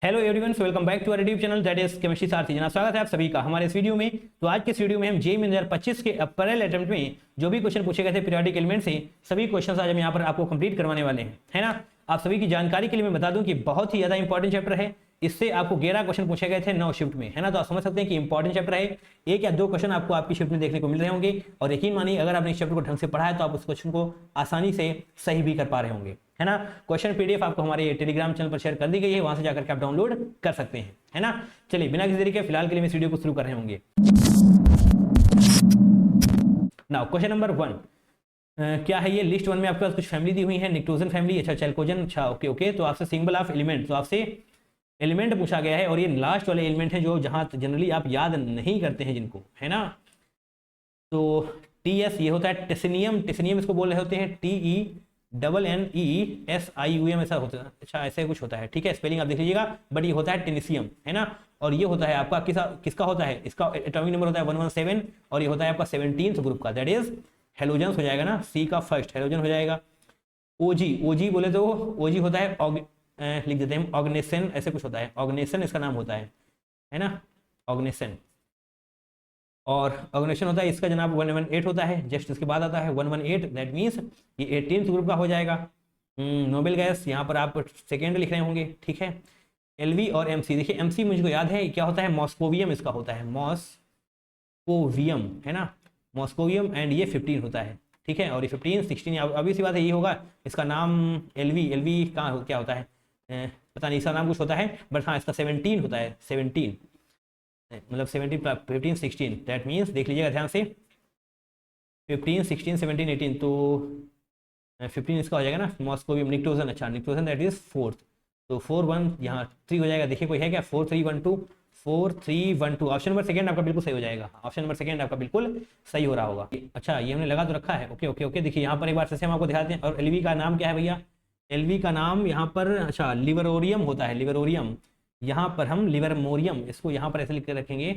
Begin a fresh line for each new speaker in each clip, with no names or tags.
Hello everyone, welcome back to our YouTube channel that is chemistry Sarathi. जनाब स्वागत है आप सभी का हमारे इस वीडियो में। तो आज के इस वीडियो में हम जेईई 2025 के अप्रैल अटेम्प्ट में जो भी क्वेश्चन पूछे गए थे पीरियोडिक एलिमेंट से, सभी क्वेश्चन आज हम यहाँ पर आपको कंप्लीट करवाने वाले हैं, है ना। आप सभी की जानकारी के लिए मैं बता दूं कि बहुत ही ज्यादा इंपॉर्टेंट चैप्टर है। इससे आपको 11 क्वेश्चन पूछे गए थे 9 शिफ्ट में, है ना। तो आप समझ सकते हैं कि इंपॉर्टेंट चैप्टर है। एक या दो क्वेश्चन आपको आपकी शिफ्ट में देखने को मिल रहे होंगे और यकीन मानिए अगर आपने इस चैप्टर को ढंग से पढ़ा है तो आप उस क्वेश्चन को आसानी से सही भी कर पा रहे होंगे, है ना। क्वेश्चन पीडीएफ आपको हमारे टेलीग्राम चैनल पर शेयर कर दी गई है, वहां से जाकर के आप डाउनलोड कर सकते हैं, है ना। चलिए बिना किसी देरी के फिलहाल के लिए इस वीडियो को शुरू कर रहे होंगे। नाउ क्वेश्चन नंबर 1 क्या है ये। लिस्ट 1 में आपके पास कुछ फैमिली दी हुई है, निक्टोजन फैमिली, अच्छा चैल्कोजन, अच्छा ओके। तो आपसे सिंबल ऑफ एलिमेंट, तो आपसे एलिमेंट पूछा गया है और ये लास्ट वाले एलिमेंट है जो जहां जनरली आप याद नहीं करते हैं जिनको, है ना। तो टीएस ये होता है टेसिनियम, टेसिनियम इसको बोल रहे होते हैं TENNESIUM ऐसा होता है, अच्छा ऐसे कुछ होता है, ठीक है। स्पेलिंग आप देख लीजिएगा, बट ये होता है टेनिसियम, है ना। और ये होता है आपका किसका होता है, इसका एटॉमिक नंबर होता है 117 और ये होता है आपका 17th ग्रुप का, दैट इज हेलोजन हो जाएगा ना, सी का फर्स्ट हेलोजन हो जाएगा। ओजी बोले तो ओजी होता है लिख देते हैं ऑर्गेनेशन, ऐसे कुछ होता है, ऑर्गेनेशन इसका नाम होता है ना, ऑर्गेनेशन। और ऑर्गेनाइजेशन होता है इसका जनाब 118 होता है, जस्ट इसके बाद आता है 118, दैट मीन्स ये 18th ग्रुप का हो जाएगा। नोबेल गैस यहाँ पर आप सेकेंड लिख रहे होंगे, ठीक है। एलवी और एमसी, देखिए एमसी मुझको याद है क्या होता है, मॉस्कोवियम इसका होता है, मॉस्कोवियम, है ना, मॉस्कोवियम। एंड ये 15 होता है, ठीक है। और ये 15 16 अभी सी बात है, ये होगा इसका नाम एलवी कहाँ क्या होता है पता नहीं, इसका नाम कुछ होता है, बट हाँ इसका 17 होता है, 17 मतलब 17 15 16, दैट मीन्स देख लीजिएगा ध्यान से 15 16 17 18, तो 15 इसका हो जाएगा ना मॉस्कोवियम, निक्टोजन, अच्छा निक्टोजन दैट इज 4th, तो 4 1 यहाँ 3 हो जाएगा। देखिए कोई है क्या, 4 3 1 2 4 3 1 2, ऑप्शन नंबर सेकंड आपका बिल्कुल सही हो जाएगा, ऑप्शन नंबर सेकंड आपका बिल्कुल सही हो रहा होगा। अच्छा ये हमने लगा तो रखा है, ओके ओके ओके। देखिए यहाँ पर एक बार से हम आपको दिखाते हैं। और एलवी का नाम क्या है भैया, एलवी का नाम यहाँ पर अच्छा लिवरोरियम होता है, लिवरोरियम। यहाँ पर हम लिवरमोरियम, इसको यहाँ पर ऐसे लिख कर रखेंगे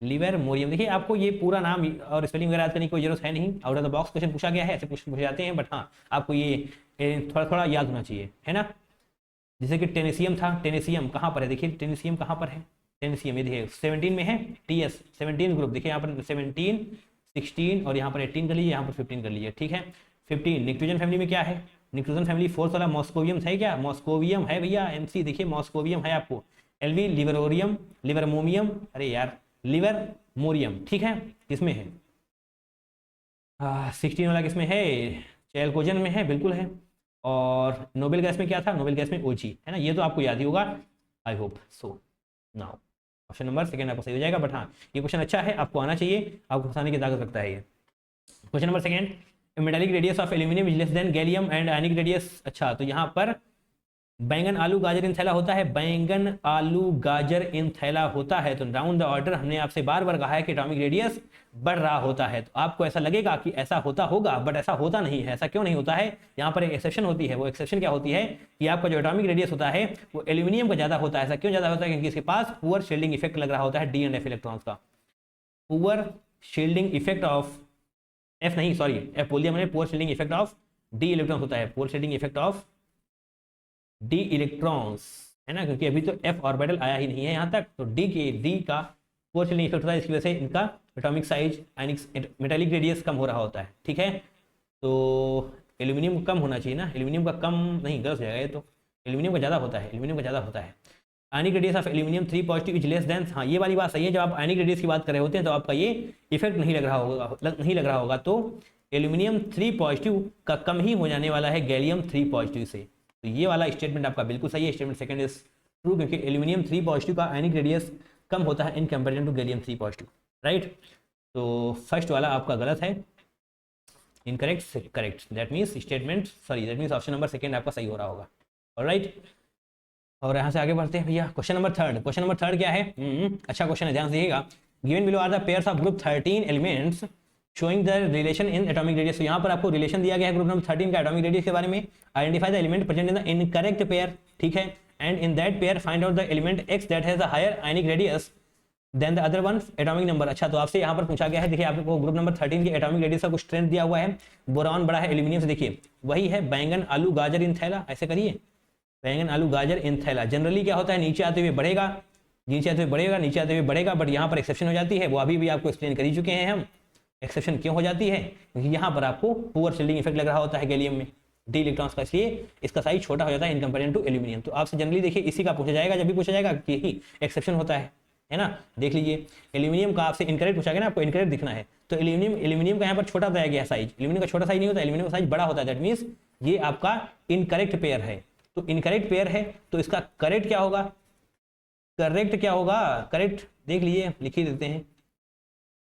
लिवरमोरियम। देखिए आपको ये पूरा नाम और स्पेलिंग वगैरह करने की कोई जरूरत है नहीं, out of the box question पूछा गया है, ऐसे क्वेश्चन पूछे जाते हैं, बट हाँ आपको ये थोड़ा थोड़ा याद होना चाहिए, है ना। जैसे कि टेनेसियम था, टेनेसियम कहाँ पर है, देखिए टेनेसियम कहाँ पर है, टेनेसियम ये देखिए 17 में है, टीएस 17 ग्रुप, देखिए यहाँ पर 17 16 और यहाँ पर 18 कर लीजिए, यहाँ पर 15 कर लीजिए, ठीक है। 15 निक्टोजन फैमिली में क्या है, निक्टोजन फैमिली 4th वाला मॉस्कोवियम है क्या, मॉस्कोवियम है भैया, एमसी देखिए मॉस्कोवियम है आपको। एलवी लिवरोरियम, लिवरमोमियम, अरे यार लिवरमोरियम, ठीक है। किसमें है 16 वाला किसमें है, चैल्कोजन में है, बिल्कुल है। और नोबेल गैस में क्या था, नोबेल गैस में ओजी, है ना। ये तो आपको याद ही होगा, I hope so. Now option number second आपको सही हो जाएगा, बट हाँ ये क्वेश्चन अच्छा है, आपको आना चाहिए, आपको फंसाने की ताकत रखता है ये। Question number second, metallic radius of aluminium is less then gallium and ionic radius, अच्छा तो यहाँ पर बैंगन आलू गाजर इन थैला होता है, बैंगन आलू गाजर इन थैला होता है। तो डाउन द ऑर्डर हमने आपसे बार बार कहा है कि एटॉमिक रेडियस बढ़ रहा होता है, तो आपको ऐसा लगेगा कि ऐसा होता होगा, बट ऐसा होता नहीं है। ऐसा क्यों नहीं होता है, यहाँ पर एक एक्सेप्शन होती है। वो एक्सेप्शन क्या होती है कि आपका जो एटॉमिक रेडियस होता है वो एल्यूमिनियम का ज्यादा होता है। ऐसा क्यों ज्यादा होता है, क्योंकि इसके पास पुअर शील्डिंग इफेक्ट लग रहा होता है डी एंड एफ इलेक्ट्रॉन्स का, poor shielding effect of F नहीं सॉरी एफ बोल दिया मैंने, poor shielding effect of D electron होता है, poor shielding effect of D electrons, है ना, क्योंकि अभी तो एफ ऑर्बिटल आया ही नहीं है यहाँ तक, तो डी का पुअर शील्डिंग इफेक्ट होता है, इसकी वजह से इनका एटॉमिक साइज मेटालिक रेडियस कम हो रहा होता है, ठीक है। तो एल्यूमिनियम कम होना चाहिए ना, एल्यूमिनियम का कम नहीं, गलत हो जाएगा ये तो, एल्यूमिनियम का ज़्यादा होता है, एल्यूमिनियम का ज़्यादा होता है। Ionic radius of aluminium 3 positive is less then, हाँ ये वाली बात सही है, जब आप आयनिक रेडियस की बात कर रहे होते हैं तो आपका ये इफेक्ट नहीं लग रहा होगा, तो एल्यूमिनियम 3 पॉजिटिव का कम ही हो जाने वाला है गैलियम 3 पॉजिटिव से। तो ये वाला स्टेटमेंट आपका बिल्कुल सही है, स्टेटमेंट सेकंड इज ट्रू, क्योंकि एल्यूमिनियम 3 पॉजिटिव का आयनिक रेडियस कम होता है in comparison to gallium 3 positive, right. तो फर्स्ट वाला आपका गलत है, incorrect correct, that means statement sorry that means option number second आपका सही हो रहा होगा, ऑलराइट। और यहाँ से आगे बढ़ते हैं भैया, question number third. Question number third क्या है, अच्छा क्वेश्चन है, ध्यान से देखिएगा। Given below are the pairs of group 13 elements showing the relation in atomic radius. तो यहाँ पर आपको रिलेशन दिया गया है ग्रुप नंबर 13 का एटॉमिक रेडियस के बारे में। Identify the element present in the incorrect pair, ठीक है, and in that pair find out the element X that has the higher ionic radius than the other one atomic number. अच्छा तो आपसे यहाँ पर पूछा गया है, देखिए आपको ग्रुप नंबर 13 के एटॉमिक रेडियस का कुछ स्ट्रेंथ दिया हुआ है, बोरान बड़ा है, एल्यूमिनियम से देखिए वही है बैंगन आलू गाजर इन थैला, ऐसे करिए बैंगन, आलू, गाजर इन थैला। जनरली क्या होता है, नीचे आते हुए बढ़ेगा, नीचे आते हुए बढ़ेगा, नीचे आते हुए बढ़ेगा, बट यहाँ पर एक्सेप्शन हो जाती है, वो अभी भी आपको एक्सप्लेन कर ही चुके हैं हम। एक्सेप्शन क्यों हो जाती है, क्योंकि यहाँ पर आपको पुअर शिल्डिंग इफेक्ट लग रहा होता है गैलियम में, डी इलेक्ट्रॉन्स का, इसलिए इसका साइज छोटा हो जाता है इन कंपेरिजन टू एल्यूमिनियम। तो आपसे जनरली देखिए इसी का पूछा जाएगा, जब भी पूछा जाएगा कि यही एक्सेप्शन होता है ना। देख लीजिए एल्यूमिनियम का आपसे इनकरेक्ट पूछा गया ना, आपको इनकरेक्ट दिखना है, तो एल्यूमिनियम का यहाँ पर छोटा बताया गया साइज, एल्यूमिनियम का छोटा साइज नहीं होता, एल्यूमिनियम का साइज बड़ा होता है, दैट मीन्स ये आपका इनकरेक्ट पेयर है। तो इनकरेक्ट पेयर है तो इसका करेक्ट क्या होगा, करेक्ट क्या होगा, करेक्ट देख लीजिए, लिख ही देते हैं,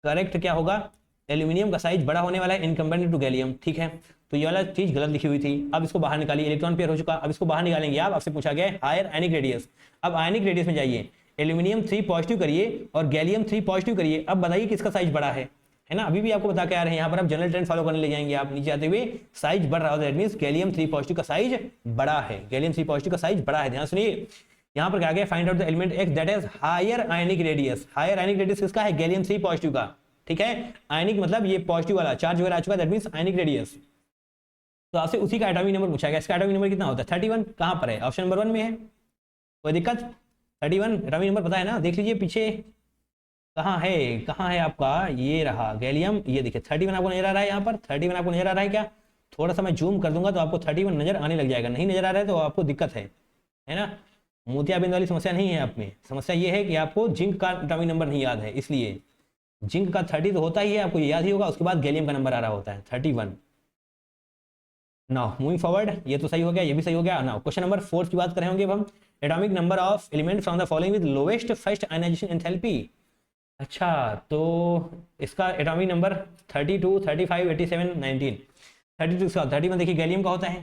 करेक्ट क्या होगा, एल्यूमिनियम का साइज बड़ा होने वाला है इन कंपेरिजन टू गैलियम, ठीक है। तो ये वाला चीज गलत लिखी हुई थी, अब इसको बाहर निकालिए, इलेक्ट्रॉन पेयर हो चुका, अब इसको बाहर निकालेंगे आप, आपसे पूछा गया है हायर आयनिक रेडियस। अब आयनिक रेडियस में जाइए, एल्यूमिनियम 3 पॉजिटिव करिए और गैलियम 3 पॉजिटिव करिए, अब बताइए किसका साइज बड़ा है ना। अभी भी आपको बता के आ रहे हैं, यहाँ पर आप जनरल ट्रेंड फॉलो करने ले जाएंगे, आप नीचे आते हुए साइज बढ़ रहा होता है, दैट मींस गैलियम 3 पॉजिटिव का साइज बड़ा है, गैलियम 3 पॉजिटिव का साइज बड़ा है। ध्यान सुनिए, यहाँ पर क्या गया, find out the element X that is higher ionic radius. Higher ionic radius किसका है, गैलियम 3 पॉजिटिव का, ठीक है। आयनिक मतलब ये पॉजिटिव वाला चार्ज वगैरह आ चुका है, दैट मींस आयनिक रेडियस। तो आपसे उसी का एटॉमिक नंबर पूछा गया, इसका एटॉमिक नंबर कितना होता है, 31। कहां पर है, ऑप्शन नंबर 1 में है, कोई दिक्कत, 31 एटॉमिक नंबर पता है ना, देख लीजिए पीछे कहाँ है आपका, ये रहा गैलियम, ये देखिए 31 आपको नजर आ रहा है, यहाँ पर 31 आपको नजर आ रहा है क्या, थोड़ा सा मैं जूम कर दूंगा तो आपको 31 नजर आने लग जाएगा, नहीं नजर आ रहा है तो आपको दिक्कत है ना। मोतियाबिंद वाली समस्या नहीं है आप में, समस्या ये है कि आपको जिंक का एटॉमिक नंबर नहीं याद है, इसलिए जिंक का 30 तो होता ही है, आपको याद ही होगा, उसके बाद गैलियम का नंबर आ रहा होता है 31। नाउ मूविंग फॉरवर्ड, ये तो सही हो गया, ये भी सही हो गया। नाउ क्वेश्चन नंबर 4 की बात कर रहे होंगे अब हम, atomic number of element from the following with lowest first ionization enthalpy. अच्छा, तो इसका एटॉमिक नंबर 32, 35, 87, 19। 32 इसका, 31 देखिए गैलियम का होता है,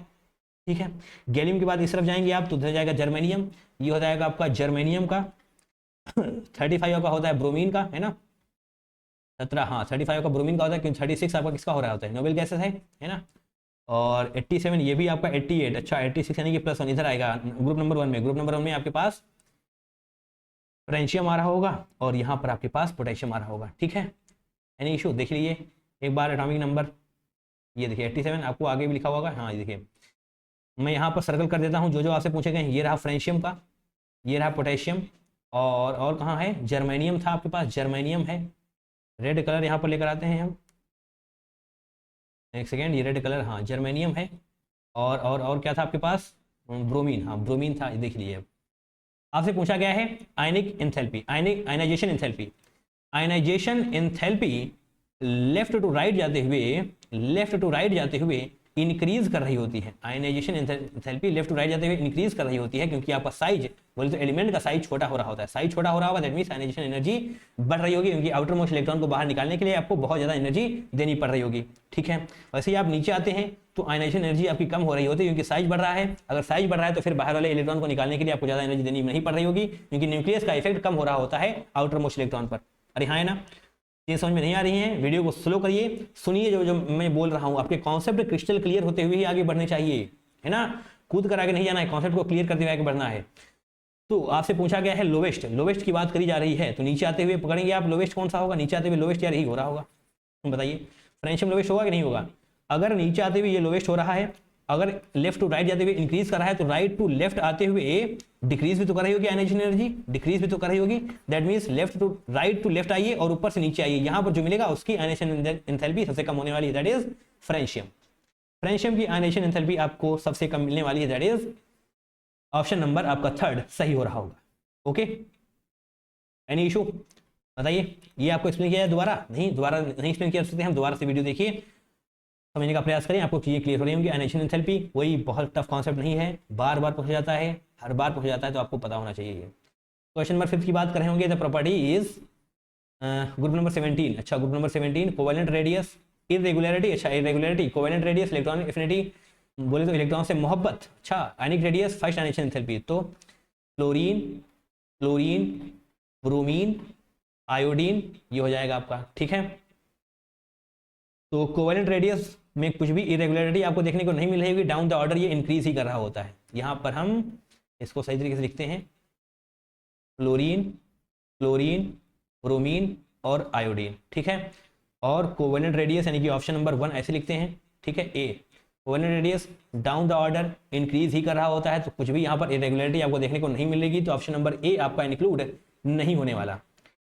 ठीक है। गैलियम के बाद इस तरफ जाएंगे आप तो हो जाएगा जर्मेनियम, ये हो जाएगा आपका जर्मेनियम का। 35 का होता है ब्रोमीन का, है ना, 17, हाँ 35 का ब्रोमीन का होता है, क्योंकि 36 आपका किसका हो रहा होता है, नोबेल गैसेस है ना। और 87 ये भी आपका 88, अच्छा 86 यानी कि +1 इधर आएगा ग्रुप नंबर 1 में। ग्रुप नंबर 1 में आपके पास पोटेशियम आ रहा होगा और यहाँ पर आपके पास पोटेशियम आ रहा होगा, ठीक है। एनी इशू, देख लीजिए एक बार एटॉमिक नंबर, ये देखिए 87 आपको आगे भी लिखा होगा, हाँ ये देखिए मैं यहाँ पर सर्कल कर देता हूँ जो जो आपसे पूछे गए। ये रहा फ्रेंशियम का, ये रहा पोटेशियम, और कहाँ है, जर्मेनियम था आपके पास, जर्मेनियम है। रेड कलर यहाँ पर लेकर आते हैं हम, एक सेकेंड, ये रेड कलर, हाँ जर्मेनियम है। और क्या था आपके पास, ब्रोमीन, हाँ ब्रोमीन था, देख लीजिए। आपसे पूछा गया है ionic enthalpy, ionisation enthalpy. Ionisation enthalpy left to right जाते हुए इंक्रीज कर रही होती है। Ionisation enthalpy left to right जाते हुए इंक्रीज कर रही होती है, क्योंकि आपका साइज बोले तो एलिमेंट का साइज छोटा हो रहा होता है, साइज छोटा हो रहा होगा, दैट मींस आयनाइजेशन एनर्जी बढ़ रही होगी, क्योंकि आउटर मोस्ट इलेक्ट्रॉन को बाहर निकालने के लिए आपको बहुत ज़्यादा एनर्जी देनी पड़ रही होगी, ठीक है। वैसे ही आप नीचे आते हैं तो आयनाइजेशन एनर्जी आपकी कम हो रही होती है, क्योंकि साइज बढ़ रहा है। अगर साइज बढ़ रहा है तो फिर बाहर वाले इलेक्ट्रॉन को निकालने के लिए आपको ज़्यादा एनर्जी देनी नहीं पड़ रही होगी, क्योंकि न्यूक्लियस का इफेक्ट कम हो रहा होता है आउटर मोस्ट इलेक्ट्रॉन पर। अरे हाँ है ना, ये समझ में नहीं आ रही है, वीडियो को स्लो करिए, सुनिए जो मैं बोल रहा हूँ, आपके कॉन्सेप्ट क्रिस्टल क्लियर होते हुए ही आगे बढ़ने चाहिए, है ना, कूद कर आगे नहीं जाना है, कॉन्सेप्ट को क्लियर करते हुए आगे बढ़ना है। तो आपसे पूछा गया है लोवेस्ट की बात करी जा रही है, तो नीचे आते हुए पकड़ेंगे आप, लोवेस्ट कौन सा होगा, नीचे आते हुए लोवेस्ट यार यही हो रहा होगा, तुम बताइए फ्रेंशियम लोवेस्ट होगा कि नहीं होगा। अगर नीचे आते हुए ये लोवेस्ट हो रहा है, अगर लेफ्ट टू राइट जाते हुए इंक्रीज कर रहा है, तो राइट टू लेफ्ट आते हुए डिक्रीज भी तो कर रही होगी आयनाइजेशन एनर्जी, डिक्रीज भी तो कर रही होगी, that means left to right आइए और ऊपर से नीचे आइए, यहां पर जो मिलेगा उसकी आयनाइजेशन एंथैल्पी सबसे कम होने वाली है, दैट इज फ्रेंशियम। फ्रेंशियम की आयनाइजेशन एंथैल्पी आपको सबसे कम मिलने वाली है, दैट इज ऑप्शन नंबर आपका 3 सही हो रहा होगा। ओके, एनी इशू बताइए, ये आपको एक्सप्लेन किया है दोबारा नहीं एक्सप्लेन किया सकते, हम दोबारा से वीडियो देखिए, समझने का प्रयास करें, आपको चीज़ें क्लियर हो रही होंगी। आयनाइजेशन एंथैल्पी वही बहुत टफ कॉन्सेप्ट नहीं है, बार बार पूछा जाता है, हर बार पूछा जाता है, तो आपको पता होना चाहिए। क्वेश्चन नंबर 5 की बात कर रहे होंगे, the property is group number 17, अच्छा group number 17 covalent radius irregularity, अच्छा irregularity covalent radius electronic affinity, बोले तो इलेक्ट्रॉन से मोहब्बत, अच्छा ionic radius first ionization enthalpy, तो क्लोरीन ब्रोमीन आयोडीन ये हो जाएगा आपका, ठीक है। तो कोवेलेंट रेडियस में कुछ भी इरेगुलरिटी आपको देखने को नहीं मिल रही होगी, डाउन द ऑर्डर ये इंक्रीज ही कर रहा होता है। यहाँ पर हम इसको सही तरीके से लिखते हैं, क्लोरीन ब्रोमीन और आयोडीन, ठीक है। और कोवेलेंट रेडियस यानी कि ऑप्शन नंबर 1 ऐसे लिखते हैं, ठीक है, a covalent radius down the order increase ही कर रहा होता है, तो कुछ भी यहाँ पर इरेगुलरिटी आपको देखने को नहीं मिलेगी। तो ऑप्शन नंबर ए आपका इंक्लूड नहीं होने वाला।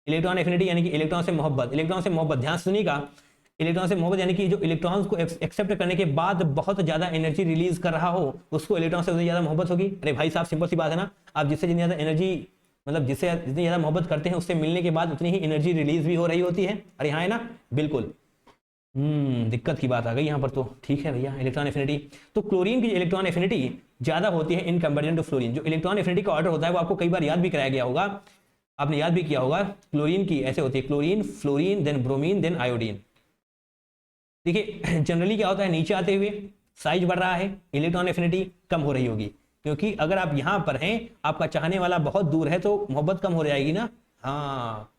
इलेक्ट्रॉन एफिनिटी यानी कि इलेक्ट्रॉन से मोहब्बत, इलेक्ट्रॉन से मोहब्बत, ध्यान सुनिएगा, इलेक्ट्रॉन से मोहब्बत यानी कि जो इलेक्ट्रॉन्स को एक्सेप्ट करने के बाद बहुत ज्यादा एनर्जी रिलीज कर रहा हो, उसको इलेक्ट्रॉन से उतनी ज्यादा मोहब्बत होगी। अरे भाई साहब, सिंपल सी बात है ना, आप जिससे जितनी ज्यादा एनर्जी, मतलब जिससे जितनी ज्यादा मोहब्बत करते हैं, उससे मिलने के बाद उतनी ही एनर्जी रिलीज भी हो रही होती है। अरे हाँ है ना, बिल्कुल। दिक्कत की बात आ गई यहाँ पर। तो ठीक है भैया, इलेक्ट्रॉन एफिनिटी, तो क्लोरीन की इलेक्ट्रॉन एफिनिटी ज्यादा होती है इन कंपेरिजन टू फ्लोरीन। जो इलेक्ट्रॉन एफिनिटी का ऑर्डर होता है वो आपको कई बार याद भी कराया गया होगा, आपने याद भी किया होगा। क्लोरीन की ऐसे होती है, chlorine, fluorine, then bromine, then iodine. देखिए जनरली क्या होता है, नीचे आते हुए साइज बढ़ रहा है, इलेक्ट्रॉन एफिनिटी कम हो रही होगी, क्योंकि अगर आप यहाँ पर हैं, आपका चाहने वाला बहुत दूर है, तो मोहब्बत कम हो जाएगी ना। हाँ,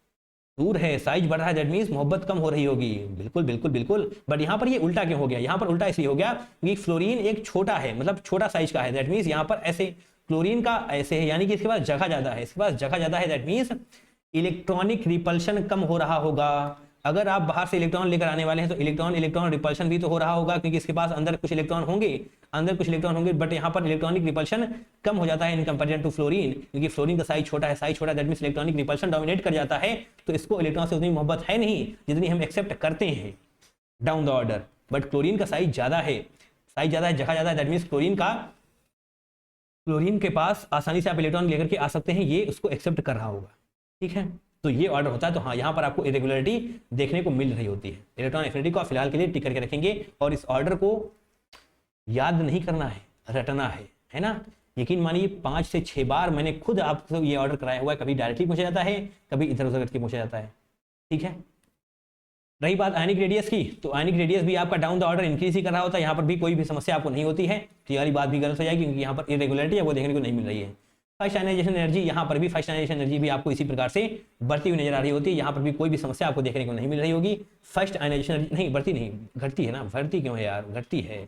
दूर है, साइज बढ़ रहा है, दैट मीन्स मोहब्बत कम हो रही होगी। बिल्कुल बिल्कुल बिल्कुल। बट यहाँ पर ये उल्टा क्यों हो गया? यहाँ पर उल्टा इसलिए हो गया क्योंकि फ्लोरीन एक छोटा है, मतलब छोटा साइज का है, दैट मीन्स यहाँ पर ऐसे क्लोरीन का ऐसे है, यानी कि इसके पास जगह ज्यादा है, इसके पास जगह ज्यादा है, दैट मीन्स इलेक्ट्रॉनिक रिपल्शन कम हो रहा होगा। अगर आप बाहर से इलेक्ट्रॉन लेकर आने वाले हैं तो इलेक्ट्रॉन रिपल्शन भी तो हो रहा होगा, क्योंकि इसके पास अंदर कुछ इलेक्ट्रॉन होंगे, बट यहाँ पर इलेक्ट्रॉनिक रिपल्शन कम हो जाता है इन कंपेरिजन टू फ्लोरीन, क्योंकि फ्लोरीन का साइज छोटा है, that means electronic repulsion dominate कर जाता है, तो इसको इलेक्ट्रॉन से उतनी मोहब्बत है नहीं जितनी हम एक्सेप्ट करते हैं down the order. But chlorine का साइज ज्यादा है, जगह ज्यादा है, दैट मींस क्लोरीन के पास आसानी से आप इलेक्ट्रॉन लेकर के आ सकते हैं, ये उसको एक्सेप्ट कर रहा होगा। ठीक है, तो ये ऑर्डर होता है। तो हाँ, यहाँ पर आपको इरेगुलरिटी देखने को मिल रही होती है। इलेक्ट्रॉन एफिनिटी को आप फिलहाल के लिए टिक करके रखेंगे, और इस ऑर्डर को याद नहीं करना है, रटना है ना। यकीन मानिए 5 से 6 बार मैंने खुद आपको ये ऑर्डर कराया हुआ है, कभी डायरेक्टली पूछा जाता है, कभी इधर उधर करके पूछा जाता है। ठीक है, रही बात आयनिक रेडियस की, तो आयनिक रेडियस भी आपका डाउन द ऑर्डर इंक्रीज ही कर रहा होता है, यहाँ पर भी कोई भी समस्या आपको नहीं होती है। तो ये वाली बात भी गलत हो जाएगी, क्योंकि यहाँ पर इरेगुलरिटी आपको देखने को नहीं मिल रही है। फर्स्ट आयनाइजेशन एनर्जी, यहाँ पर भी फर्स्ट आयनाइजेशन एनर्जी भी आपको इसी प्रकार से बढ़ती हुई नजर आ रही होती है, यहाँ पर भी कोई भी समस्या आपको देखने को नहीं मिल रही होगी। फर्स्ट आयनाइजेशन एनर्जी नहीं बढ़ती, नहीं घटती है ना, बढ़ती क्यों है यार, घटती है,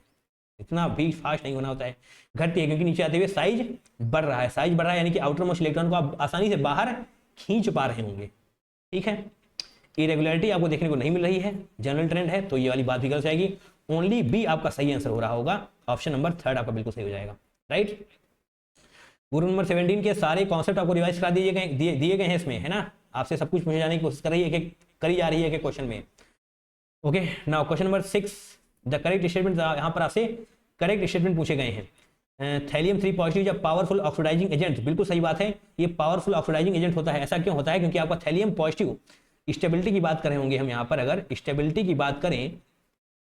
इतना भी फास्ट नहीं होना होता है, घटती है, क्योंकि नीचे आते हुए साइज बढ़ रहा है, यानी कि आउटर मोस्ट इलेक्ट्रॉन को आप आसानी से बाहर खींच पा रहे होंगे। ठीक है, इरेगुलरिटी आपको देखने को नहीं मिल रही है, जनरल ट्रेंड है, तो ये वाली बात भी गलत जाएगी। ओनली बी आपका सही आंसर हो रहा होगा, ऑप्शन नंबर 3 आपका बिल्कुल सही हो जाएगा। राइट, गुरु नंबर 17 के सारे कॉन्सेप्ट आपको रिवाइज करा दिए गए हैं इसमें, है ना। आपसे सब कुछ पूछे जाने की कोशिश करी जा रही है एक क्वेश्चन में। Okay, now question number 6, the correct statement, यहाँ पर आपसे करेक्ट स्टेटमेंट पूछे गए हैं। थैलियम 3 पॉजिटिव जब पावरफुल ऑक्सीडाइजिंग एजेंट, बिल्कुल सही बात है, ये पावरफुल ऑक्सीडाइजिंग एजेंट होता है। ऐसा क्यों होता है? क्योंकि आपका थैलियम पॉजिटिव, स्टेबिलिटी की बात कर रहे होंगे हम यहाँ पर, अगर स्टेबिलिटी की बात करें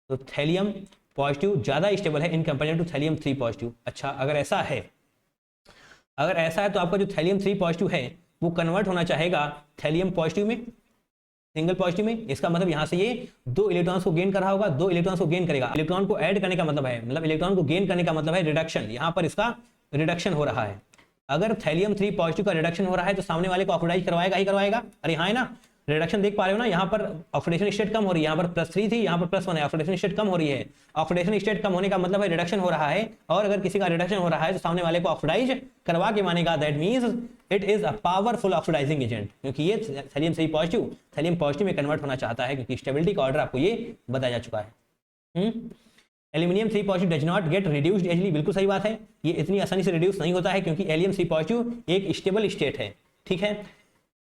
तो थैलियम पॉजिटिव ज्यादा स्टेबल है in comparison to thallium 3 positive. अच्छा, अगर ऐसा है तो आपका जो थैलियम 3 पॉजिटिव है वो कन्वर्ट होना चाहेगा थैलियम पॉजिटिव में, सिंगल पॉजिटिव में। इसका मतलब यहाँ से ये 2 इलेक्ट्रॉन्स को गेन कर रहा होगा, 2 इलेक्ट्रॉन्स को गेन करेगा। इलेक्ट्रॉन को ऐड करने का मतलब है, मतलब इलेक्ट्रॉन को गेन करने का मतलब है रिडक्शन, यहाँ पर इसका रिडक्शन हो रहा है। अगर थैलियम 3 पॉजिटिव का रिडक्शन हो रहा है तो सामने वाले को ऑक्सीडाइज करवाएगा ही करवाएगा। अरे हाँ है ना, रिडक्शन देख पा रहे हो ना, यहाँ पर ऑक्सीडेशन स्टेट कम हो रही है, यहाँ पर +3 थी, यहाँ पर +1 है, ऑक्सीडेशन स्टेट कम हो रही है। ऑक्सीडेशन स्टेट कम होने का मतलब है रिडक्शन हो रहा है, और अगर किसी का रिडक्शन हो रहा है तो सामने वाले को ऑक्सीडाइज करवा के मानेगा, that means it is a powerful oxidizing agent, क्योंकि ये थैलियम 3 पॉजिटिव थैलियम पॉजिटिव में कन्वर्ट होना चाहता है, क्योंकि स्टेबिलिटी का ऑर्डर आपको ये बताया जा चुका है। Aluminium 3 positive does not gate reduced easily, बिल्कुल सही बात है, ये इतनी आसानी से रिड्यूस नहीं होता है, क्योंकि एलियम 3 पॉजिटिव एक स्टेबल स्टेट है। ठीक है,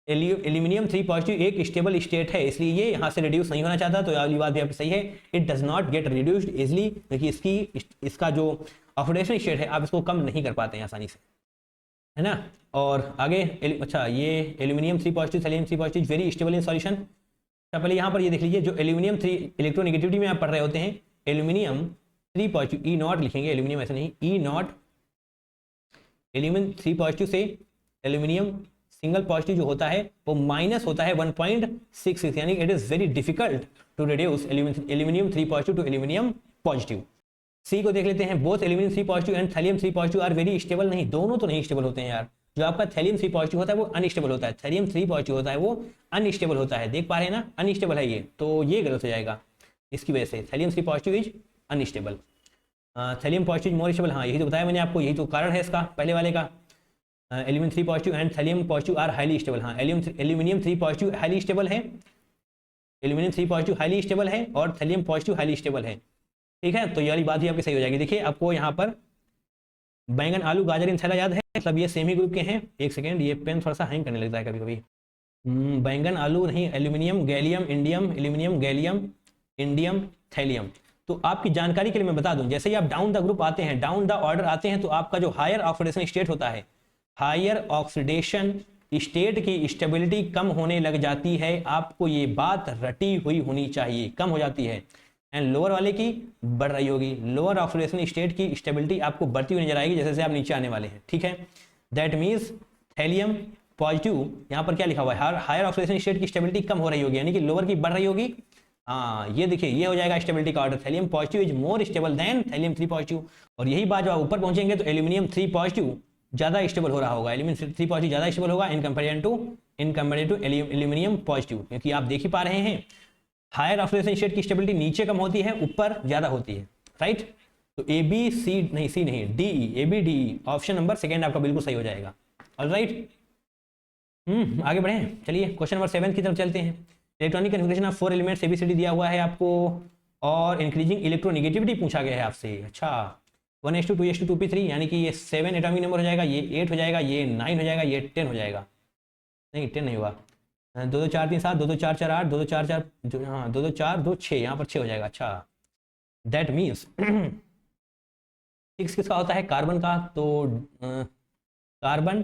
एल्यूमिनियम 3 पॉजिटिव एक स्टेबल स्टेट है, इसलिए ये यहाँ से रिड्यूस नहीं होना चाहता। तो ये वाली बात भी आपकी सही है, it does not gate reduced easily, क्योंकि इसका जो ऑक्सीडेशन स्टेट है आप इसको कम नहीं कर पाते हैं आसानी से, है ना। और आगे अच्छा, ये aluminium 3 positive thallium 3 positive very stable in solution. पहले यहाँ पर ये देख लीजिए, जो एल्यूमिनियम 3 इलेक्ट्रोनेगेटिविटी में आप पढ़ रहे होते हैं, एल्यूमिनियम 3 पॉजिटिव E0 लिखेंगे, एल्यूमिनियम ऐसे नहीं, E0 एल्यूमिनियम 3 पॉजिटिव से एल्यूमिनियम सिंगल पॉजिटिव जो होता है वो माइनस होता है 1.66, यानी it is very difficult to reduce aluminium 3 positive to aluminium positive. C को देख लेते हैं, both aluminium 3 positive and thallium 3 positive are very stable, नहीं, दोनों तो नहीं स्टेबल होते हैं यार। जो आपका थैलियम 3 पॉजिटिव होता है वो अनस्टेबल होता है, थैलियम 3 पॉजिटिव होता है वो अनस्टेबल होता है, देख पा रहे हैं ना, अनस्टेबल है ये, तो ये गलत हो जाएगा इसकी वजह से, thallium 3 positive is unstable, thallium positive more stable. हाँ, यही तो बताया मैंने आपको, यही तो कारण है इसका पहले वाले का। Aluminium 3 positive and thallium positive are highly stable. हाँ, एल्यूमिनियम 3 पॉजिटिव हाईली स्टेबल है, एल्यूमिनियम 3 पॉजिटिव हाईली स्टेबल है, और थैलियम पॉजिटिव हाईली स्टेबल है। ठीक है, तो ये वाली बात भी आपकी सही हो जाएगी। देखिए आपको यहाँ पर बैंगन, आलू, गाजर, इन थैला याद है, मतलब ये सेम ही ग्रुप के हैं। एक सेकेंड, ये पेन थोड़ा सा हैंग करने लगता है कभी कभी। बैंगन, आलू नहीं, aluminium, gallium, indium, aluminium, gallium, indium, thallium. तो आपकी जानकारी के लिए मैं बता दूं, जैसे ही आप डाउन द ग्रुप आते हैं, डाउन द ऑर्डर आते हैं, तो आपका जो हायर ऑक्सीडेशन स्टेट होता है, हायर ऑक्सीडेशन स्टेट की स्टेबिलिटी कम होने लग जाती है। आपको ये बात रटी हुई होनी चाहिए, कम हो जाती है। एंड लोअर वाले की बढ़ रही होगी। लोअर ऑक्सीडेशन स्टेट की स्टेबिलिटी आपको बढ़ती हुई नजर आएगी जैसे जैसे आप नीचे आने वाले हैं। ठीक है, दैट मीन्स थैलियम पॉजिटिव, यहाँ पर क्या लिखा हुआ है, हायर ऑक्सीडेशन स्टेट की स्टेबिलिटी कम हो रही होगी, यानी कि लोअर की बढ़ रही होगी। हाँ, ये देखिए, ये हो जाएगा स्टेबिलिटी का order. Thallium positive is more stable then thallium 3 positive. और यही बात जब आप ऊपर पहुंचेंगे तो एल्यूमिनियम 3 पॉजिटिव ज्यादा स्टेबल हो रहा होगा, एल्यूमिनियम 3 पॉजिटिव ज्यादा स्टेबल होगा इन कंपेरिजन टू एल्यूमिनियम पॉजिटिव। क्योंकि आप देख ही पा रहे हैं हायर ऑक्सीडेशन स्टेट की स्टेबिलिटी नीचे कम होती है, ऊपर ज्यादा होती है, राइट। तो ए बी सी नहीं, सी नहीं, D, A B D, option number second आपका बिल्कुल सही हो जाएगा। ऑलराइट, आगे बढ़े, चलिए क्वेश्चन नंबर 7 की तरफ चलते हैं। Electronic configuration of 4 elements ABCD दिया हुआ है आपको, और इंक्रीजिंग इलेक्ट्रोनेगेटिविटी पूछा गया है आपसे। अच्छा, 1:2, 2:2, 2p3, यानी कि ये 7 एटॉमिक नंबर हो जाएगा, ये 8 हो जाएगा, ये 9 हो जाएगा, ये 10 हो जाएगा। नहीं, 10 नहीं होगा, 2 2 4 3 7, 2 2 4 4 8, 2 2 4 4, हाँ 2 2 4 2 6, यहाँ पर 6 हो जाएगा। अच्छा, दैट मीन्स 6 किसका होता है, कार्बन का। तो कार्बन,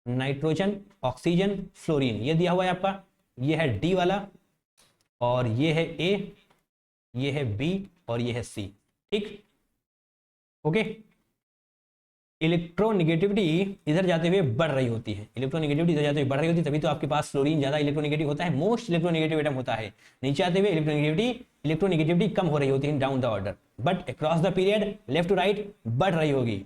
नाइट्रोजन, ऑक्सीजन, फ्लोरीन, ये दिया हुआ है आपका। ये है डी वाला, और ये है ए, ये है बी, और ये है सी। ठीक, ओके। इलेक्ट्रोनेगेटिविटी इधर जाते हुए बढ़ रही होती है, इलेक्ट्रोनेगेटिविटी इधर जाते हुए बढ़ रही होती है, तभी तो आपके पास फ्लोरीन ज्यादा इलेक्ट्रोनेगेटिव होता है, मोस्ट इलेक्ट्रोनेगेटिव एटम होता है। नीचे आते हुए इलेक्ट्रोनेगेटिविटी कम हो रही होती है down the order, but across the period left to right बढ़ रही होगी।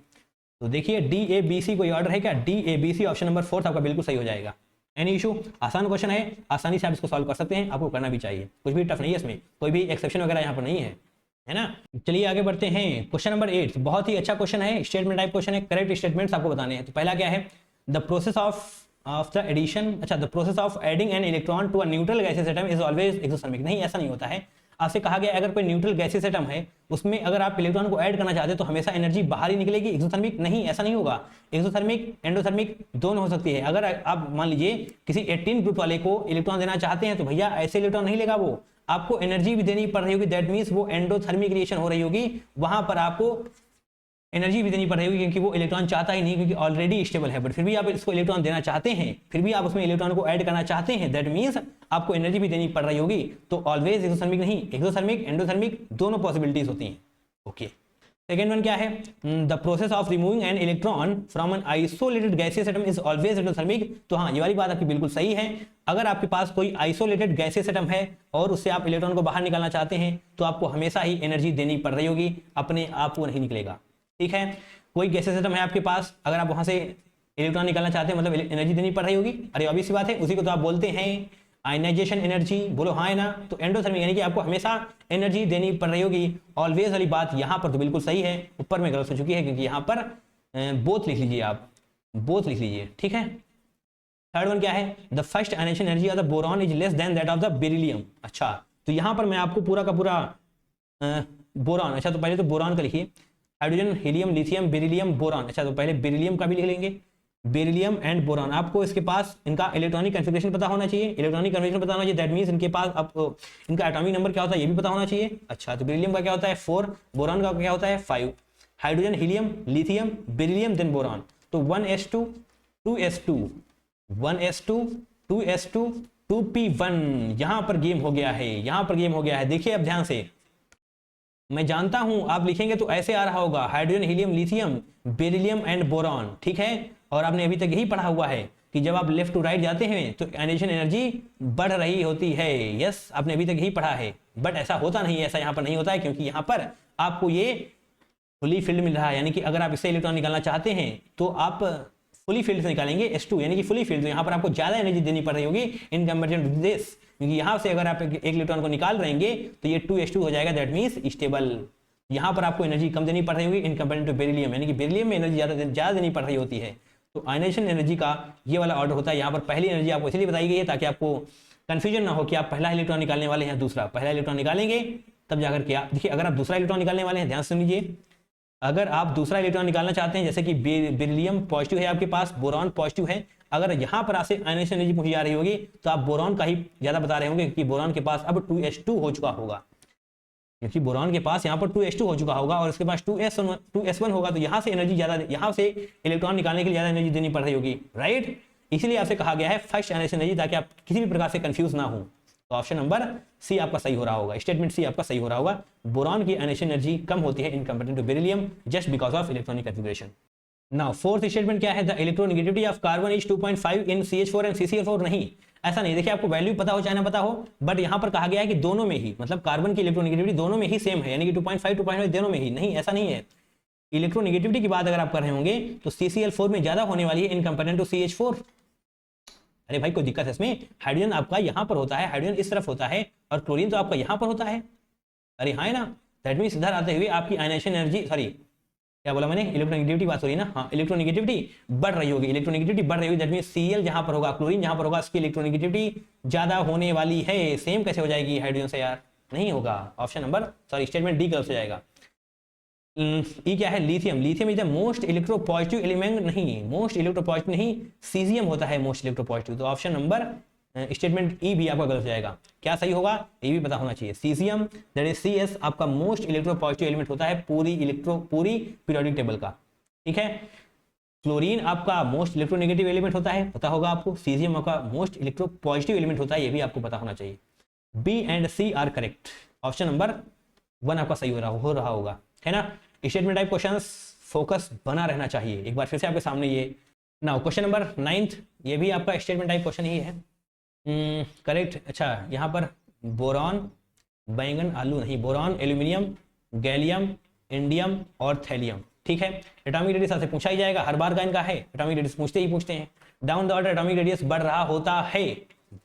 तो देखिए DABC कोई ऑर्डर है क्या, DABC ऑप्शन नंबर 4 आपका बिल्कुल सही हो जाएगा। एनी इशू, आसान क्वेश्चन है, आसानी से आप इसको सॉल्व कर सकते हैं, आपको करना भी चाहिए, कुछ भी टफ नहीं है इसमें, कोई भी एक्सेप्शन वगैरह यहाँ पर नहीं है ना। चलिए आगे बढ़ते हैं। क्वेश्चन नंबर 8 बहुत ही अच्छा क्वेश्चन है, स्टेटमेंट टाइप क्वेश्चन है, करेक्ट स्टेटमेंट्स आपको बताने हैं। तो पहला क्या है, the process of the addition, अच्छा, the process of adding an electron to a neutral gaseous atom is always exothermic. नहीं, ऐसा नहीं होता है। आपसे कहा गया अगर कोई न्यूट्रल गैसियस एटम है, उसमें अगर आप इलेक्ट्रॉन को ऐड करना चाहते हैं तो हमेशा एनर्जी बाहर ही निकलेगी, एक्सोथर्मिक नहीं, ऐसा नहीं होगा। एक्सोथर्मिक एंडोथर्मिक दोनों हो सकती है। अगर आप मान लीजिए किसी 18 ग्रुप वाले को इलेक्ट्रॉन देना चाहते हैं तो भैया ऐसे इलेक्ट्रॉन नहीं लेगा, वो आपको एनर्जी भी देनी पड़ रही होगी, दैट मीन्स वो एंडोथर्मिक रिएक्शन हो रही होगी, वहां पर आपको एनर्जी भी देनी पड़ रही होगी, क्योंकि वो इलेक्ट्रॉन चाहता ही नहीं, क्योंकि ऑलरेडी स्टेबल है, बट फिर भी आप इसको इलेक्ट्रॉन देना चाहते हैं, फिर भी आप उसमें इलेक्ट्रॉन को ऐड करना चाहते हैं, दैट मीन्स आपको एनर्जी भी देनी पड़ रही होगी। तो ऑलवेज एक्सोथर्मिक नहीं, एक्सोथर्मिक एंडोथर्मिक दोनों पॉसिबिलिटीज होती हैं। ओके, सेकेंड वन क्या है, the process of removing an electron from an isolated gaseous atom is always endothermic. तो हाँ, ये वाली बात आपकी बिल्कुल सही है। अगर आपके पास कोई आइसोलेटेड गैसियस एटम है और उससे आप इलेक्ट्रॉन को बाहर निकालना चाहते हैं तो आपको हमेशा ही एनर्जी देनी पड़ रही होगी, अपने आप वो नहीं निकलेगा। ठीक है, कोई गैसियस एटम है आपके पास, अगर आप वहां से इलेक्ट्रॉन निकालना चाहते हैं मतलब एनर्जी देनी पड़ रही होगी। अरे ऑब्वियस सी बात है, उसी को तो आप बोलते हैं आयनाइजेशन एनर्जी, बोलो हाँ है ना। तो एंडोथर्मिक यानी कि आपको हमेशा एनर्जी देनी पड़ रही होगी। ऑलवेज वाली बात यहाँ पर तो बिल्कुल सही है, ऊपर में गलत हो चुकी है, क्योंकि यहाँ पर बोथ लिख लीजिए, आप बोथ लिख लीजिए। ठीक है, थर्ड वन क्या है, the first ionization energy of the boron is less than that of the beryllium. अच्छा, तो यहाँ पर मैं आपको पूरा का पूरा बोरॉन, अच्छा तो पहले तो बोरॉन का लिखिए, hydrogen, helium, lithium, beryllium, boron. अच्छा, तो पहले बेरिलियम का भी लिख लेंगे, बेरिलियम एंड बोरॉन। आपको इसके पास इनका इलेक्ट्रॉनिक कन्फिगरेशन पता होना चाहिए, इलेक्ट्रॉनिक कन्फिगरेशन पता होना चाहिए, दैट मींस इनके पास आपको इनका एटॉमिक नंबर क्या होता है ये भी पता होना चाहिए। अच्छा, तो बेरिलियम का क्या होता है 4, बोरॉन का क्या होता है 5, hydrogen, helium, lithium, beryllium then boron. तो 1s2 2s2 1s2 2s2 2p1, यहां पर गेम हो गया है, यहां पर गेम हो गया है। देखिए अब ध्यान से, मैं जानता हूं आप लिखेंगे तो ऐसे आ रहा होगा, hydrogen, helium, lithium, beryllium and boron. ठीक है, और आपने अभी तक यही पढ़ा हुआ है कि जब आप लेफ्ट टू राइट जाते हैं तो आयनाइजेशन एनर्जी बढ़ रही होती है। यस, आपने अभी तक यही पढ़ा है, बट ऐसा होता नहीं है, ऐसा यहाँ पर नहीं होता है, क्योंकि यहाँ पर आपको ये फुली फील्ड मिल रहा है, यानी कि अगर आप इससे इलेक्ट्रॉन निकालना चाहते हैं तो आप फुली फील्ड से निकालेंगे S2, यानी कि फुली फील्ड। तो यहाँ पर आपको ज्यादा एनर्जी देनी पड़ रही होगी इन कंपेरिजन टू दिस, क्योंकि यहाँ से अगर आप एक इलेक्ट्रॉन को निकाल रहेंगे तो ये 2s2 हो जाएगा, दैट मींस स्टेबल। यहाँ पर आपको एनर्जी कम देनी पड़ रही होगी इन कंपेरिजन टू बेरिलियम, यानी कि बेरिलियम में एनर्जी ज्यादा देनी पड़ रही होती है। तो आयनाइजेशन एनर्जी का ये वाला ऑर्डर होता है। यहाँ पर पहली एनर्जी आपको इसलिए बताई गई है ताकि आपको कंफ्यूजन ना हो कि आप पहला इलेक्ट्रॉन निकालने वाले हैं दूसरा। पहला इलेक्ट्रॉन निकालेंगे तब जाकर के आप देखिए, अगर आप दूसरा इलेक्ट्रॉन निकालने वाले हैं, ध्यान से सुनिए, अगर आप दूसरा इलेक्ट्रॉन निकालना चाहते हैं, जैसे कि बेरिलियम पॉजिटिव है आपके पास, बोरॉन पॉजिटिव है, अगर यहाँ पर आपसे आयनाइजेशन एनर्जी पूछी जा रही होगी तो आप बोरॉन का ही ज्यादा बता रहे होंगे कि बोरॉन के पास अब 2s2 हो चुका होगा, क्योंकि बोरॉन के पास यहाँ पर 2s2 हो चुका होगा और उसके पास 2s1 होगा, तो यहाँ से एनर्जी ज्यादा, यहाँ से इलेक्ट्रॉन निकालने के लिए ज्यादा एनर्जी देनी पड़ रही होगी, राइट। इसलिए आपसे कहा गया है फर्स्ट आयनाइजेशन एनर्जी, ताकि आप किसी भी प्रकार से कंफ्यूज ना हो। तो ऑप्शन नंबर सी आपका सही हो रहा होगा, स्टेटमेंट सी आपका सही हो रहा होगा। बोरॉन की आयनाइजेशन एनर्जी कम होती है in comparative to beryllium just because of electronic configuration. Now fourth statement क्या है, the electronegativity of carbon is 2.5 in CH4 and CCl4। नहीं, ऐसा नहीं, देखिए आपको वैल्यू पता हो चाहे ना पता हो, बट यहाँ पर कहा गया है कि दोनों में ही, मतलब कार्बन की इलेक्ट्रोनेगेटिविटी दोनों में ही सेम है, यानी कि 2.5 दोनों में ही। नहीं, ऐसा नहीं है। इलेक्ट्रोनेगेटिविटी की बात अगर आप कर रहे होंगे तो CCl4 में ज्यादा होने वाली है इन कंपेरेटिव टू CH4। अरे भाई कोई दिक्कत है इसमें, हाइड्रोजन आपका यहाँ पर होता है, हाइड्रोजन इस तरफ होता है, और क्लोरीन तो आपका यहाँ पर होता है। अरे हाँ है ना, दैट मींस इधर आते हुए आपकी आयनाइजेशन एनर्जी, सॉरी क्या बोला मैंने, इलेक्ट्रोनेगेटिविटी बात हो रही है ना, हाँ इलेक्ट्रोनेगेटिविटी बढ़ रही होगी, इलेक्ट्रोनेगेटिविटी बढ़ रही होगी, दैट मींस Cl जहाँ पर होगा, क्लोरीन जहाँ पर होगा, उसकी इलेक्ट्रोनेगेटिविटी ज्यादा होने वाली है। सेम कैसे हो जाएगी हाइड्रोजन से यार, नहीं होगा। Option number, sorry statement D गलत हो जाएगा। ई क्या है, lithium. Lithium is the most electropositive element, नहीं मोस्ट इलेक्ट्रोपॉजिटिव नहीं, सीजियम होता है मोस्ट इलेक्ट्रोपॉजिटिव। तो ऑप्शन नंबर स्टेटमेंट ई भी आपका गलत हो जाएगा। क्या सही होगा, ये भी पता होना चाहिए। सीजियम दैट इज CS आपका मोस्ट इलेक्ट्रोपॉजिटिव एलिमेंट होता है पूरी पीरियोडिक टेबल का, ठीक है। क्लोरीन आपका मोस्ट इलेक्ट्रोनेगेटिव एलिमेंट होता है, पता होगा आपको। सीजियम आपका मोस्ट इलेक्ट्रोपॉजिटिव एलिमेंट होता है, ये भी आपको पता होना चाहिए। B and C are correct. Option number 1 आपका सही हो रहा होगा, है ना। स्टेटमेंट टाइप क्वेश्चंस फोकस बना रहना चाहिए। एक बार फिर से आपके सामने ये नाउ क्वेश्चन नंबर 9, ये भी आपका स्टेटमेंट टाइप क्वेश्चन ही है, करेक्ट। अच्छा, यहाँ पर बोरॉन बैंगन आलू नहीं, बोरॉन एल्यूमिनियम गैलियम इंडियम और थैलियम, ठीक है। एटॉमिक रेडियस आपसे पूछा ही जाएगा, हर बार का इनका है, एटॉमिक रेडियस पूछते हैं। Down the order atomic radius बढ़ रहा होता है,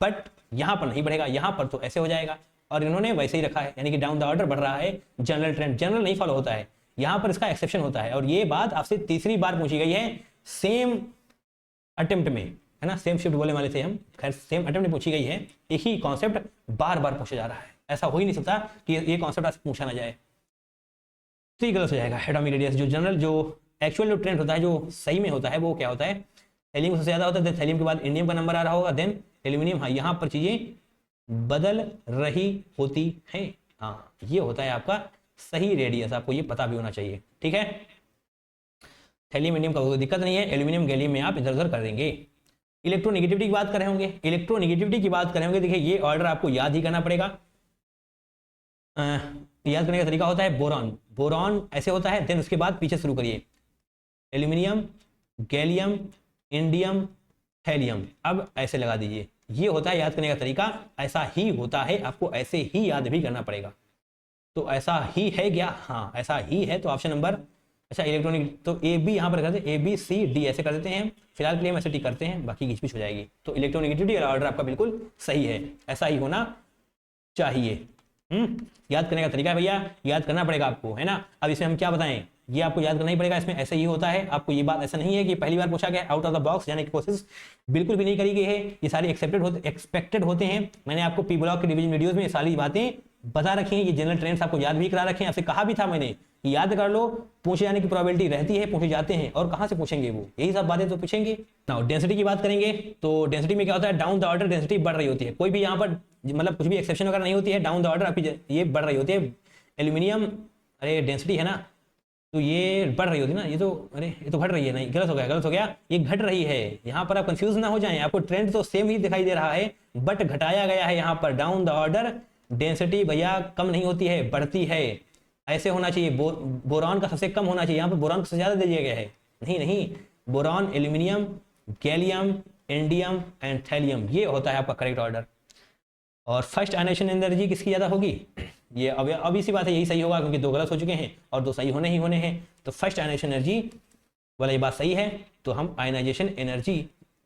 बट यहाँ पर नहीं बढ़ेगा, यहाँ पर तो ऐसे हो जाएगा, और इन्होंने वैसे ही रखा है, यानी कि डाउन द ऑर्डर बढ़ रहा है। जनरल ट्रेंड, जनरल नहीं फॉलो होता है, यहाँ पर इसका एक्सेप्शन होता है। और ये बात आपसे तीसरी बार पूछी गई है सेम अटेम्प्ट में, है ना, सेम शिफ्ट बोलने वाले थे हम, खैर सेम अटेम्प्ट में पूछी गई है। एक ही कॉन्सेप्ट बार बार पूछा जा रहा है, ऐसा हो ही नहीं सकता कि ये कॉन्सेप्ट आपसे पूछा ना जाए, तो ये गलत हो जाएगा। एटॉमिक रेडियस जो जनरल, जो एक्चुअल जो ट्रेंड होता है, जो सही में होता है, वो क्या होता है, थैलियम सबसे ज्यादा होता है, थैलियम के बाद इंडियम का नंबर आ रहा होगा, देन एल्यूमिनियम। हाँ, यहाँ पर चीजें बदल रही होती है, हाँ ये होता है आपका सही रेडियस, आपको ये पता भी होना चाहिए, ठीक है। थैलियम इंडियम का कोई दिक्कत नहीं है, एल्यूमिनियम गैलियम में आप इधर उधर कर देंगे। इलेक्ट्रोनेगेटिविटी की बात कर रहे होंगे, इलेक्ट्रोनेगेटिविटी की बात कर रहे होंगे, देखिए ये ऑर्डर आपको याद ही करना पड़ेगा। याद करने का तरीका होता है बोरॉन, बोरॉन ऐसे होता है, देन उसके बाद पीछे शुरू करिए, एल्यूमिनियम गैलियम इंडियम थैलियम, अब ऐसे लगा दीजिए। ये होता है याद करने का तरीका, ऐसा ही होता है, आपको ऐसे ही याद भी करना पड़ेगा। तो ऐसा ही है क्या, हाँ ऐसा ही है। तो ऑप्शन नंबर, अच्छा इलेक्ट्रॉनिक, तो ए बी यहाँ पर करते हैं, ABCD ऐसे कर देते हैं, फिलहाल के लिए हम ऐसे टिक करते हैं, बाकी घिचपिच हो जाएगी। तो इलेक्ट्रोनेगेटिविटी वाला ऑर्डर आपका बिल्कुल सही है, ऐसा ही होना चाहिए। याद करने का तरीका है भैया, याद करना पड़ेगा आपको, है ना। अब इसमें हम क्या बताएं, ये आपको याद करना ही पड़ेगा, इसमें ऐसे ही होता है। आपको ये बात ऐसा नहीं है कि पहली बार पूछा गया, आउट ऑफ द बॉक्स जाने की कोशिश बिल्कुल भी नहीं करी गई है, ये सारे एक्सपेक्टेड होते हैं। मैंने आपको पी ब्लॉक के डिवीजन वीडियोस में ये सारी बातें बता रखी हैं, ये जनरल ट्रेंड्स आपको याद भी करा रखे हैं। आपसे कहा भी था मैंने, याद कर लो, पूछे जाने की प्रोबेबिलिटी रहती है, पूछे जाते हैं, और कहाँ से पूछेंगे वो, यही सब बातें तो पूछेंगे। नाउ डेंसिटी की बात करेंगे, तो डेंसिटी में क्या होता है, डाउन द ऑर्डर डेंसिटी बढ़ रही होती है, कोई भी यहाँ पर मतलब कुछ भी एक्सेप्शन वगैरह नहीं होती है, डाउन द ऑर्डर आपकी ये बढ़ रही होती है। एल्यूमिनियम, अरे डेंसिटी है ना, तो ये बढ़ रही होती है ना, ये तो, अरे ये तो घट रही है, नहीं गलत हो गया, ये घट रही है। यहाँ पर आप कंफ्यूज ना हो जाएं, आपको ट्रेंड तो सेम ही दिखाई दे रहा है, बट घटाया गया है यहाँ पर। डाउन द ऑर्डर डेंसिटी भैया कम नहीं होती है, बढ़ती है, ऐसे होना चाहिए। बोरॉन का सबसे कम होना चाहिए, यहाँ पर बोरॉन का सबसे ज्यादा दे दिया गया है। नहीं, boron aluminium gallium indium and thallium, ये होता है आपका करेक्ट ऑर्डर। और फर्स्ट आयनाइजेशन एनर्जी किसकी ज्यादा होगी, ये अब इसी बात है, यही सही होगा, क्योंकि 2 गलत हो चुके हैं और 2 सही होने ही होने हैं। तो फर्स्ट आयनाइजेशन एनर्जी वाला ये बात सही है, तो हम आयनाइजेशन एनर्जी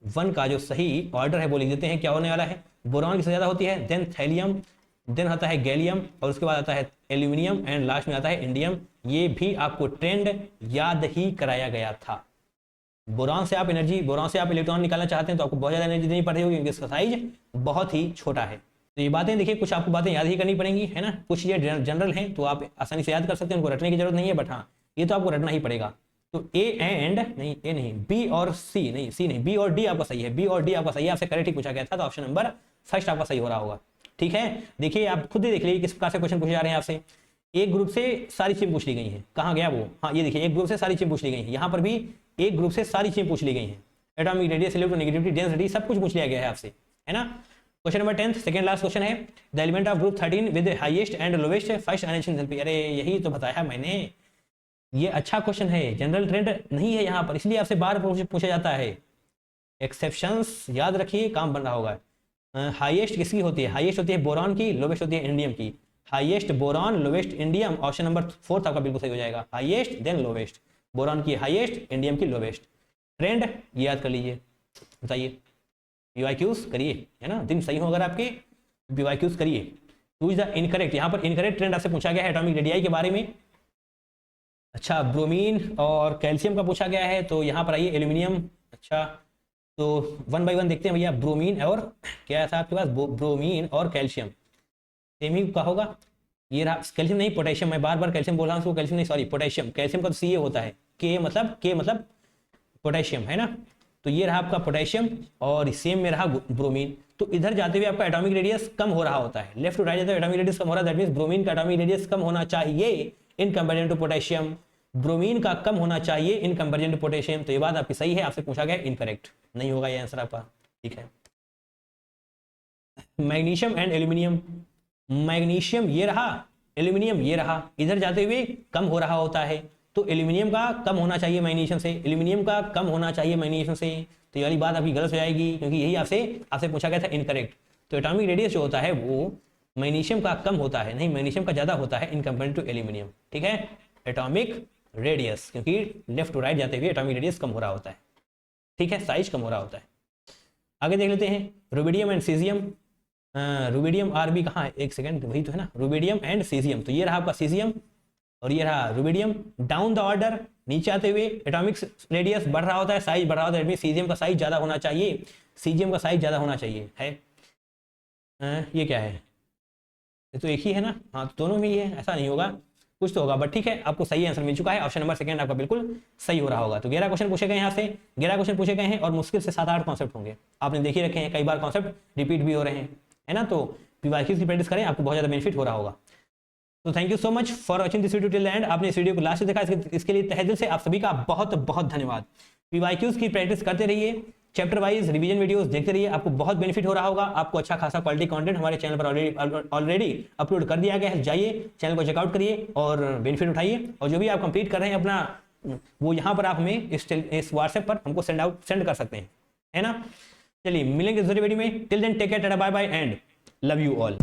1 का जो सही ऑर्डर है वो लिख देते हैं। क्या होने वाला है, बोरॉन की सबसे ज्यादा होती है, देन थैलियम, देन आता है गैलियम, और उसके बाद आता है एल्यूमिनियम, एंड लास्ट में आता है इंडियम। ये भी आपको ट्रेंड याद ही कराया गया था। बोरॉन से आप इलेक्ट्रॉन निकालना चाहते हैं तो आपको बहुत ज्यादा एनर्जी देनी पड़ रही होगी, क्योंकि इसका साइज बहुत ही छोटा है। तो ये बातें देखिए, कुछ आपको बातें याद ही करनी पड़ेंगी, है ना। कुछ ये जनरल हैं तो आप आसानी से याद कर सकते हैं, उनको रटने की जरूरत नहीं है, बट हाँ ये तो आपको रटना ही पड़ेगा। तो ए एंड नहीं, ए नहीं, बी और सी नहीं, सी नहीं, बी और डी आपका सही है, बी और डी आपका सही है, आपसे करेक्ट ही पूछा गया था, तो ऑप्शन नंबर फर्स्ट आपका सही हो रहा होगा। ठीक है, देखिए आप खुद ही देख लीजिए किस प्रकार से क्वेश्चन पूछे जा रहे हैं आपसे। एक ग्रुप से सारी चीजें पूछ ली गई हैं, कहाँ गया वो, हाँ ये देखिए, एक ग्रुप से सारी चीजें पूछ ली गई हैं, यहाँ पर भी एक ग्रुप से सारी चीजें पूछ ली गई हैं, एटॉमिक रेडियस, इलेक्ट्रोनेगेटिविटी, डेंसिटी, सब कुछ पूछ लिया गया है आपसे, है ना। Question number 10 second last question है, the element of group 13 with highest and lowest first ionization enthalpy. अरे यही तो बताया मैंने, ये अच्छा क्वेश्चन है, जनरल ट्रेंड नहीं है यहाँ पर, इसलिए आपसे बार पूछा जाता है। एक्सेप्शंस याद रखिए, काम बन रहा होगा। हाईएस्ट किसकी होती है, हाईएस्ट होती है बोरॉन की, लोवेस्ट होती है इंडियम की। Highest boron, lowest indium, option number 4 आपका बिल्कुल सही हो जाएगा। हाईएस्ट देन लोवेस्ट, बोरॉन की हाईएस्ट, इंडियम की लोवेस्ट। ट्रेंड ये याद कर लीजिए, बताइए। पीवाईक्यूज करिए, है ना, दिन सही हो अगर आपके, पीवाईक्यूज करिए। चूज द इनकरेक्ट, यहाँ पर इनकरेक्ट ट्रेंड आपसे पूछा गया है एटॉमिक रेडियाई के बारे में। अच्छा, ब्रोमीन और कैल्शियम का पूछा गया है, तो यहाँ पर आइए एल्यूमिनियम। अच्छा, तो 1 बाय 1 देखते हैं भैया। ब्रोमीन और क्या था आपके पास, ब्रोमीन और कैल्शियम सेम ही का होगा। ये रहा कैल्शियम नहीं, पोटेशियम, मैं बार बार कैल्शियम बोल रहा हूँ, उसको कैल्शियम नहीं, सॉरी पोटेशियम। कैल्शियम का तो सी होता है, के मतलब पोटेशियम, है ना। तो ये रहा आपका पोटेशियम और सेम में रहा ब्रोमीन। तो इधर जाते हुए आपका एटॉमिक रेडियस कम हो रहा होता है, लेफ्ट टू राइट जाते हुए एटॉमिक रेडियस कम हो रहा है, दैट मींस ब्रोमीन का एटॉमिक रेडियस कम होना चाहिए in comparison to potassium. Bromine का कम होना चाहिए इन कंपैरिजन टू पोटेशियम। तो ये बात आपकी सही है, आपसे पूछा गया इनकरेक्ट नहीं होगा ये आंसर आपका। ठीक है, मैग्नीशियम एंड एल्यूमिनियम, मैग्नीशियम ये रहा, एल्यूमिनियम ये रहा, इधर जाते हुए कम हो रहा होता है, तो एल्यूमिनियम का कम होना चाहिए मैग्नीशियम से, एल्यूमिनियम का कम होना चाहिए मैग्नीशियम से। तो ये वाली बात आपकी गलत हो जाएगी, क्योंकि यही आपसे पूछा गया था इनकरेक्ट। तो एटॉमिक रेडियस जो होता है वो मैग्नीशियम का कम होता है, नहीं मैग्नीशियम का ज्यादा होता है इन कंपेयर टू एल्यूमिनियम। ठीक है, एटॉमिक रेडियस, क्योंकि लेफ्ट टू राइट जाते हुए एटॉमिक रेडियस कम हो रहा होता है। ठीक है, साइज कम हो रहा होता है। आगे देख लेते हैं rubidium and caesium. Rubidium Rb कहाँ है, एक सेकंड, वही तो है ना, रुबिडियम एंड सीजियम। तो ये रहा आपका सीजियम और ये रहा रुबिडियम। डाउन द ऑर्डर, नीचे आते हुए एटॉमिक रेडियस बढ़ रहा होता है, साइज बढ़ रहा होता है, सीजियम का साइज ज्यादा होना चाहिए, सीजियम का साइज ज्यादा होना चाहिए है। ये क्या है, ये तो एक ही है ना, हाँ तो दोनों में ही है, ऐसा नहीं होगा, कुछ तो होगा, बट ठीक है, आपको सही आंसर मिल चुका है, ऑप्शन नंबर सेकंड आपका बिल्कुल सही हो रहा होगा। तो 11 क्वेश्चन पूछे गए यहाँ से, 11 क्वेश्चन पूछे गए हैं और मुश्किल से 7-8 कॉन्सेप्ट होंगे, आपने देख ही रखे हैं, कई बार कॉन्सेप्ट रिपीट भी हो रहे हैं, है ना। तो पीवाईक्यूज की प्रैक्टिस करें, आपको बहुत ज्यादा बेनिफिट हो रहा होगा। तो thank you so much for watching this video till the end. आपने इस वीडियो को लास्ट तक देखा, इसके लिए तहे दिल से आप सभी का बहुत बहुत धन्यवाद। पीवाईक्यूज की प्रैक्टिस करते रहिए, चैप्टर वाइज रिवीजन वीडियोस देखते रहिए, आपको बहुत बेनिफिट हो रहा होगा। आपको अच्छा खासा क्वालिटी कंटेंट हमारे चैनल पर ऑलरेडी अपलोड कर दिया गया है, जाइए चैनल को चेकआउट करिए और बेनिफिट उठाइए। और जो भी आप कंप्लीट कर रहे हैं अपना, वो यहाँ पर आप हमें इस व्हाट्सएप पर हमको सेंड कर सकते हैं, है ना। चलिए मिलेंगे दूसरे वीडियो में, till then take care, tata bye bye and love you all.